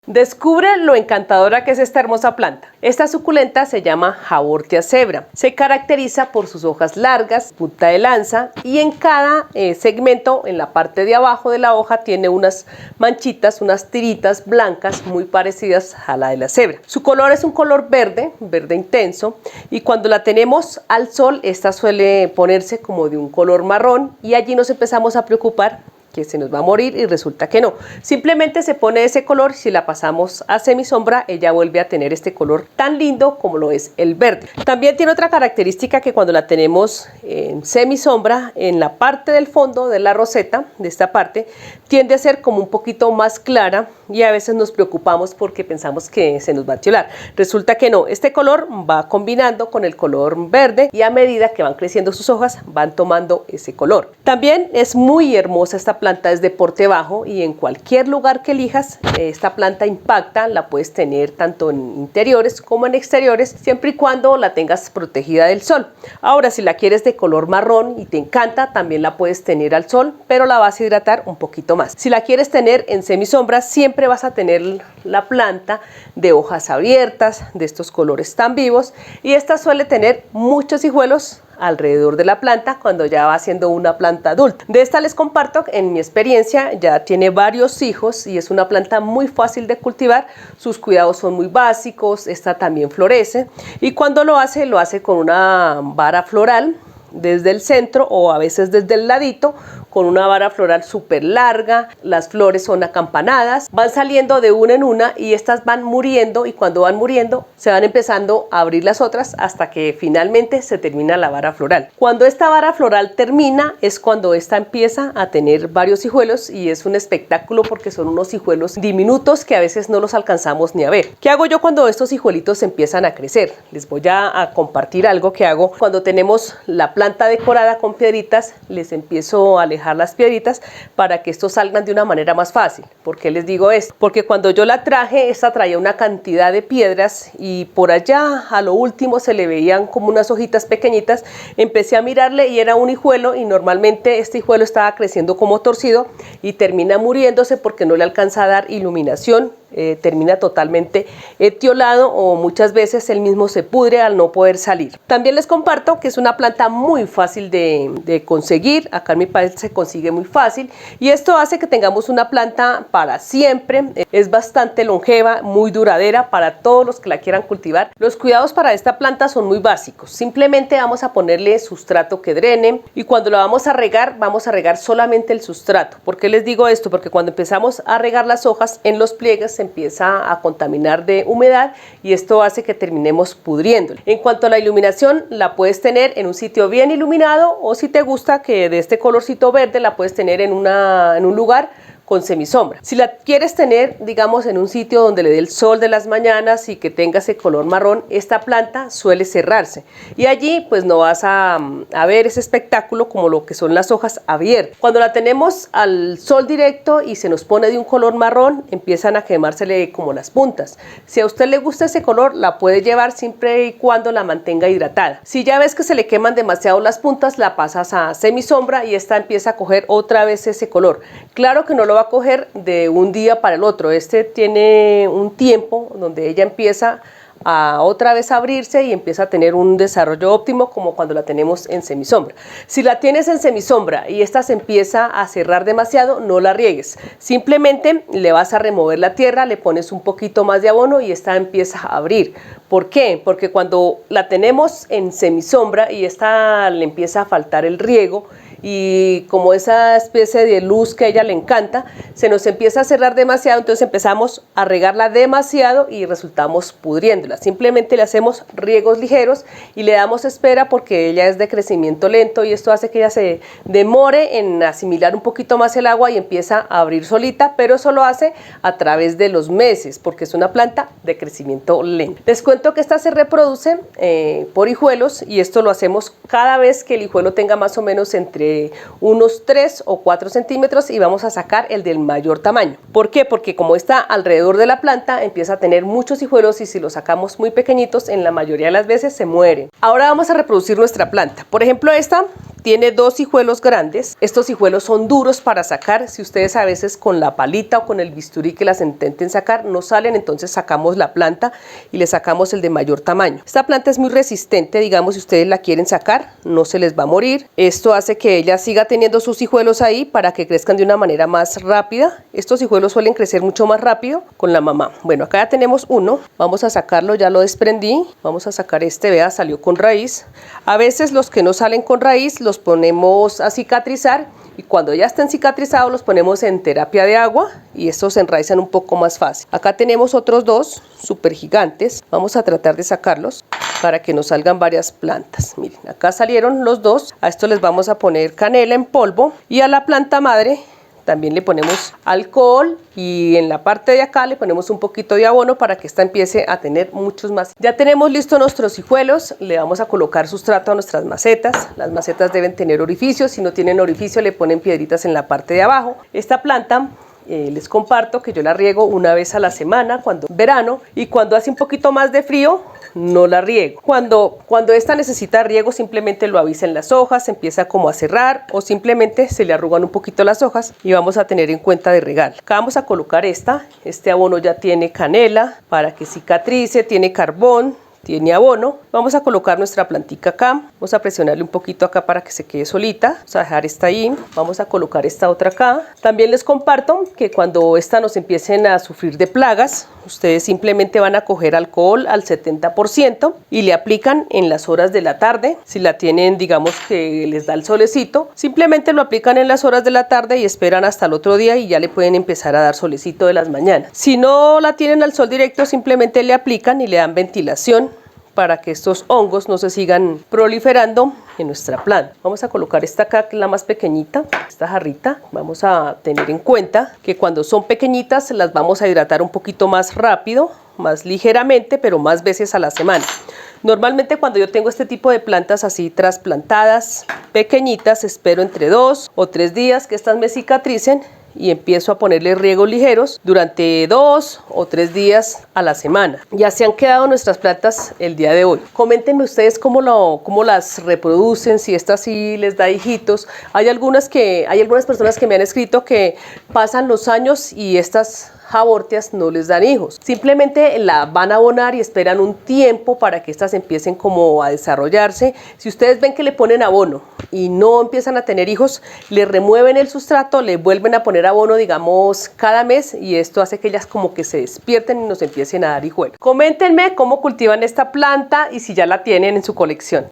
Descubre lo encantadora que es esta hermosa planta. Esta suculenta se llama Haworthia zebra. Se caracteriza por sus hojas largas, punta de lanza, y en cada segmento, en la parte de abajo de la hoja, tiene unas manchitas, unas tiritas blancas muy parecidas a la de la cebra. Su color es un color verde, verde intenso, y cuando la tenemos al sol, esta suele ponerse como de un color marrón, y allí nos empezamos a preocupar que se nos va a morir, y resulta que no. Simplemente se pone ese color. Si la pasamos a semisombra, ella vuelve a tener este color tan lindo como lo es el verde. También tiene otra característica, que cuando la tenemos en semisombra, en la parte del fondo de la roseta, de esta parte, tiende a ser como un poquito más clara, y a veces nos preocupamos porque pensamos que se nos va a tiolar. Resulta que no, este color va combinando con el color verde, y a medida que van creciendo sus hojas, van tomando ese color. También es muy hermosa esta planta, es de porte bajo, y en cualquier lugar que elijas, esta planta impacta. La puedes tener tanto en interiores como en exteriores, siempre y cuando la tengas protegida del sol. Ahora, si la quieres de color marrón y te encanta, también la puedes tener al sol, pero la vas a hidratar un poquito más. Si la quieres tener en semisombra, siempre vas a tener la planta de hojas abiertas, de estos colores tan vivos, y esta suele tener muchos hijuelos alrededor de la planta cuando ya va siendo una planta adulta. De esta les comparto, en mi experiencia, ya tiene varios hijos y es una planta muy fácil de cultivar. Sus cuidados son muy básicos. Esta también florece, y cuando lo hace con una vara floral desde el centro, o a veces desde el ladito, con una vara floral súper larga. Las flores son acampanadas, van saliendo de una en una, y estas van muriendo, y cuando van muriendo se van empezando a abrir las otras hasta que finalmente se termina la vara floral. Cuando esta vara floral termina es cuando esta empieza a tener varios hijuelos, y es un espectáculo porque son unos hijuelos diminutos que a veces no los alcanzamos ni a ver. ¿Qué hago yo cuando estos hijuelitos empiezan a crecer? Les voy a compartir algo que hago. Cuando tenemos la planta decorada con piedritas, les empiezo a alejar las piedritas para que estos salgan de una manera más fácil. ¿Por qué les digo esto? Porque cuando yo la traje, esta traía una cantidad de piedras, y por allá a lo último se le veían como unas hojitas pequeñitas. Empecé a mirarle y era un hijuelo, y normalmente este hijuelo estaba creciendo como torcido y termina muriéndose porque no le alcanza a dar iluminación. Termina totalmente etiolado, o muchas veces él mismo se pudre al no poder salir. También les comparto que es una planta muy fácil de conseguir. Acá en mi país se consigue muy fácil, y esto hace que tengamos una planta para siempre. Es bastante longeva, muy duradera para todos los que la quieran cultivar. Los cuidados para esta planta son muy básicos. Simplemente vamos a ponerle sustrato que drene, y cuando la vamos a regar solamente el sustrato. ¿Por qué les digo esto? Porque cuando empezamos a regar las hojas, en los pliegues se empieza a contaminar de humedad, y esto hace que terminemos pudriéndole. En cuanto a la iluminación, la puedes tener en un sitio bien iluminado, o si te gusta que de este colorcito verde, la puedes tener en un lugar con semisombra. Si la quieres tener, digamos, en un sitio donde le dé el sol de las mañanas y que tenga ese color marrón, esta planta suele cerrarse, y allí pues no vas a ver ese espectáculo como lo que son las hojas abiertas. Cuando la tenemos al sol directo y se nos pone de un color marrón, empiezan a quemársele como las puntas. Si a usted le gusta ese color, la puede llevar siempre y cuando la mantenga hidratada. Si ya ves que se le queman demasiado las puntas, la pasas a semisombra y esta empieza a coger otra vez ese color. Claro que no lo va a coger de un día para el otro. Este tiene un tiempo donde ella empieza a otra vez abrirse y empieza a tener un desarrollo óptimo, como cuando la tenemos en semisombra. Si la tienes en semisombra y esta se empieza a cerrar demasiado, no la riegues. Simplemente le vas a remover la tierra, le pones un poquito más de abono y esta empieza a abrir. ¿Por qué? Porque cuando la tenemos en semisombra y esta le empieza a faltar el riego, y como esa especie de luz que a ella le encanta, se nos empieza a cerrar demasiado, entonces empezamos a regarla demasiado y resultamos pudriéndola. Simplemente le hacemos riegos ligeros y le damos espera, porque ella es de crecimiento lento, y esto hace que ella se demore en asimilar un poquito más el agua y empieza a abrir solita, pero eso lo hace a través de los meses, porque es una planta de crecimiento lento. Les cuento que esta se reproduce por hijuelos, y esto lo hacemos cada vez que el hijuelo tenga más o menos entre unos 3 o 4 centímetros, y vamos a sacar el del mayor tamaño. ¿Por qué? Porque como está alrededor de la planta, empieza a tener muchos hijuelos, y si los sacamos muy pequeñitos, en la mayoría de las veces se mueren. Ahora vamos a reproducir nuestra planta. Por ejemplo, esta tiene 2 hijuelos grandes. Estos hijuelos son duros para sacar. Si ustedes a veces con la palita o con el bisturí que las intenten sacar no salen, entonces sacamos la planta y le sacamos el de mayor tamaño. Esta planta es muy resistente, digamos, si ustedes la quieren sacar no se les va a morir. Esto hace que ella siga teniendo sus hijuelos ahí para que crezcan de una manera más rápida. Estos hijuelos suelen crecer mucho más rápido con la mamá. Bueno, acá ya tenemos uno, vamos a sacarlo, ya lo desprendí. Vamos a sacar este, vea, salió con raíz. A veces los que no salen con raíz los ponemos a cicatrizar y cuando ya estén cicatrizados los ponemos en terapia de agua y estos se enraizan un poco más fácil. Acá tenemos otros 2 súper gigantes, vamos a tratar de sacarlos para que nos salgan varias plantas. Miren, acá salieron los 2, a estos les vamos a poner canela en polvo y a la planta madre también le ponemos alcohol y en la parte de acá le ponemos un poquito de abono para que esta empiece a tener muchos más. Ya tenemos listos nuestros hijuelos, le vamos a colocar sustrato a nuestras macetas. Las macetas deben tener orificios, si no tienen orificio le ponen piedritas en la parte de abajo. Esta planta les comparto que yo la riego una vez a la semana cuando verano y cuando hace un poquito más de frío no la riego. Cuando esta necesita riego simplemente lo avisa en las hojas, empieza como a cerrar o simplemente se le arrugan un poquito las hojas y vamos a tener en cuenta de regar. Acá vamos a colocar este abono ya tiene canela para que cicatrice, tiene carbón, tiene abono. Vamos a colocar nuestra plantica acá, vamos a presionarle un poquito acá para que se quede solita, vamos a dejar esta ahí, vamos a colocar esta otra acá. También les comparto que cuando esta nos empiecen a sufrir de plagas, ustedes simplemente van a coger alcohol al 70% y le aplican en las horas de la tarde. Si la tienen, digamos que les da el solecito, simplemente lo aplican en las horas de la tarde y esperan hasta el otro día y ya le pueden empezar a dar solecito de las mañanas. Si no la tienen al sol directo, simplemente le aplican y le dan ventilación para que estos hongos no se sigan proliferando en nuestra planta. Vamos a colocar esta acá, que es la más pequeñita, esta jarrita. Vamos a tener en cuenta que cuando son pequeñitas las vamos a hidratar un poquito más rápido, más ligeramente, pero más veces a la semana. Normalmente cuando yo tengo este tipo de plantas así trasplantadas, pequeñitas, espero entre 2 o 3 días que estas me cicatricen y empiezo a ponerle riegos ligeros durante 2 o 3 días a la semana. Ya se han quedado nuestras plantas el día de hoy. Coméntenme ustedes cómo las reproducen, si estas sí les da hijitos. Hay algunas personas que me han escrito que pasan los años y estas hawortias no les dan hijos. Simplemente la van a abonar y esperan un tiempo para que estas empiecen como a desarrollarse. Si ustedes ven que le ponen abono y no empiezan a tener hijos, le remueven el sustrato, le vuelven a poner abono, digamos, cada mes y esto hace que ellas como que se despierten y nos empiecen a dar hijuelos. Coméntenme cómo cultivan esta planta y si ya la tienen en su colección.